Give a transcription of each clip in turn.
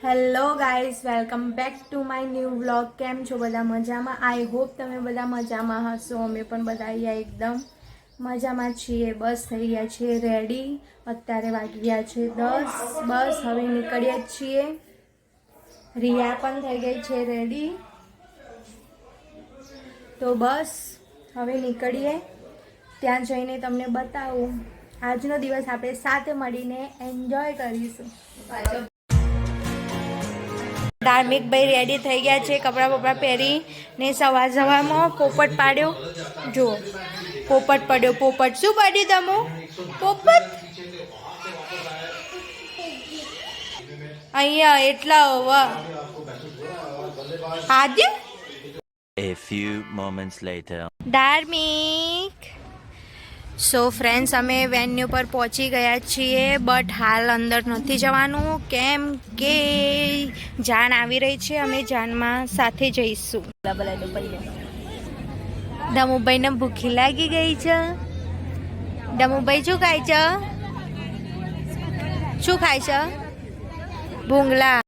Hello guys, welcome back to my new vlog. કેમ છો બધા? મજામાં? આઈ હોપ તમે બધા મજામાં હશો. અમે પણ બધા અહીંયા એકદમ મજામાં છીએ. બસ થઈ ગયા છીએ રેડી. અત્યારે વાગી ગયા છે 10. બસ હવે નીકળીએ જ છીએ. રિયા પણ થઈ ગઈ છે રેડી. તો બસ હવે નીકળીએ. ત્યાં જઈને તમને બતાવું. આજનો દિવસ આપણે સાથે મળીને એન્જોય કરીશું. ધાર્મિકભાઈ રેડી થઈ ગયા છે, કપડાં બપડા પહેરીને. સવારમાં પોપટ પાડ્યો. જુઓ, પોપટ પડ્યો. પોપટ શું પાડ્યું તમે? પોપટ અહીંયા એટલા હોવા આદ્ય. A few moments later. ધાર્મિક. સો ફ્રેન્ડ્સ, અમે વેન્યુ પર પહોંચી ગયા છીએ, બટ હાલ અંદર નથી જવાનું કેમ કે જાન આવી રહી છે. અમે જાનમાં સાથે જઈશું. દમુભાઈને ભૂખી લાગી ગઈ છે. દમુભાઈ શું ખાય છે? શું ખાય છે? ભૂંગળા.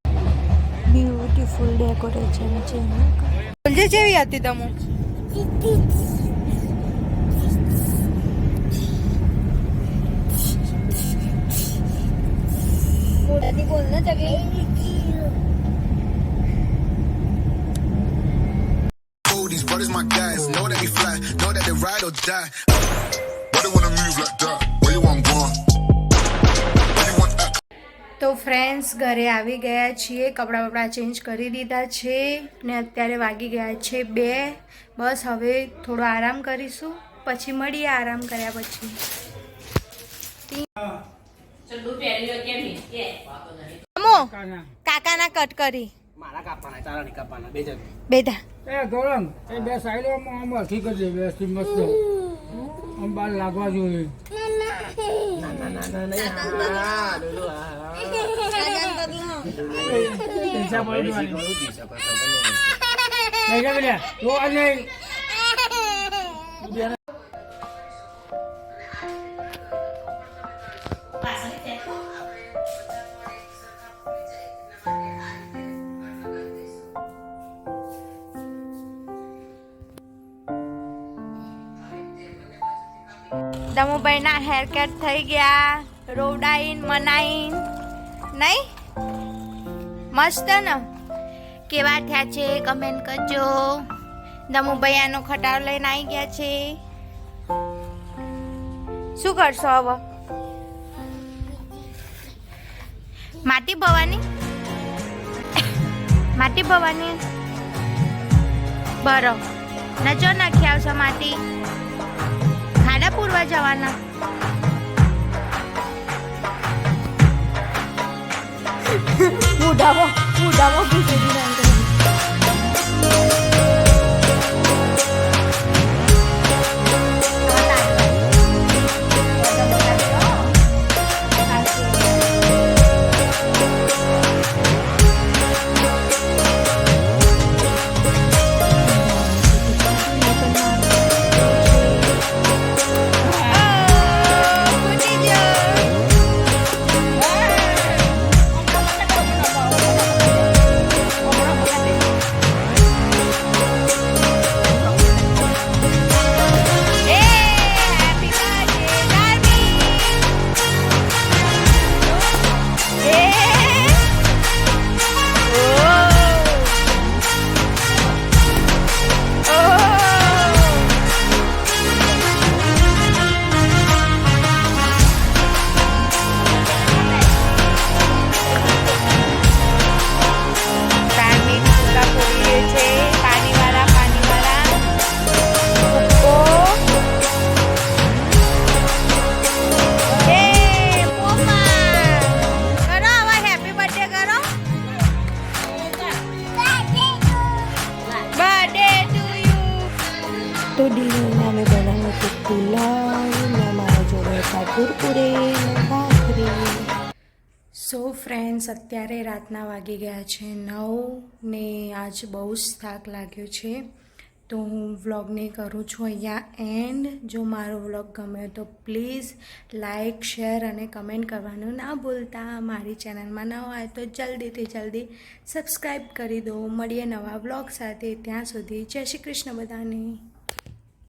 બ્યુટીફુલ ડેકોરેશન છે. બોલજે જેવી હતી તમુ. बोलना चाहिए. These brothers my guys, know that we fly, know that they ride or die. Why they wanna move like that? Where you want gone? તો ફ્રેન્ડ્સ, ઘરે આવી ગયા છીએ. કપડાં બપડા ચેન્જ કરી દીધા છે ને અત્યારે વાગી ગયા છે 2. બસ હવે થોડો આરામ કરીશું, પછી મળીએ આરામ કર્યા પછી. કાકાના કટ કરી મારા કાપવાના તારા ની કાપવાના બે જણ બેધા એ ગોળમ એ બે સાઈડો આમ હરખી કરજે વ્યવસ્થિત મસ્ત આમ બાર લાગવા જોઈએ ના ના ના ના નહીં હા ડોલો હા પૈસા પડી નહીં બેટા તો આજે દમુભાઈના હેર કટ થઈ ગયા. રોડાઈન મનાઈન નહીં મસ્ત ને? કેવા થયા છે કમેન્ટ કરજો. દમુભાઈ આનો ખટારો લઈને આવી ગયા છે. શું કરશો હવે? માટી ભવાની માટી ભવાની બરો નચો નાખી આવશો માટી. ખાડા પૂરવા જવાના. ઉડાવો ખીચડી નાખી. તો ડિનરમાં અમે બનાવ્યું હતું પુલાવ ને મારા જોડે હતા કુરકુરે ને ભાખરી. સો ફ્રેન્ડ્સ, અત્યારે રાતના વાગી ગયા છે 9 ને આજ બહુ જ થાક લાગ્યો છે. તો હું વ્લોગને કરું છું અહીંયા એન્ડ. જો મારો વ્લોગ ગમે તો પ્લીઝ લાઇક શેર અને કમેન્ટ કરવાનું ના ભૂલતા. મારી ચેનલમાં ન હોય તો જલ્દીથી જલ્દી સબસ્ક્રાઈબ કરી દો. મળીએ નવા વ્લોગ સાથે. ત્યાં સુધી જય શ્રી કૃષ્ણ બધાને.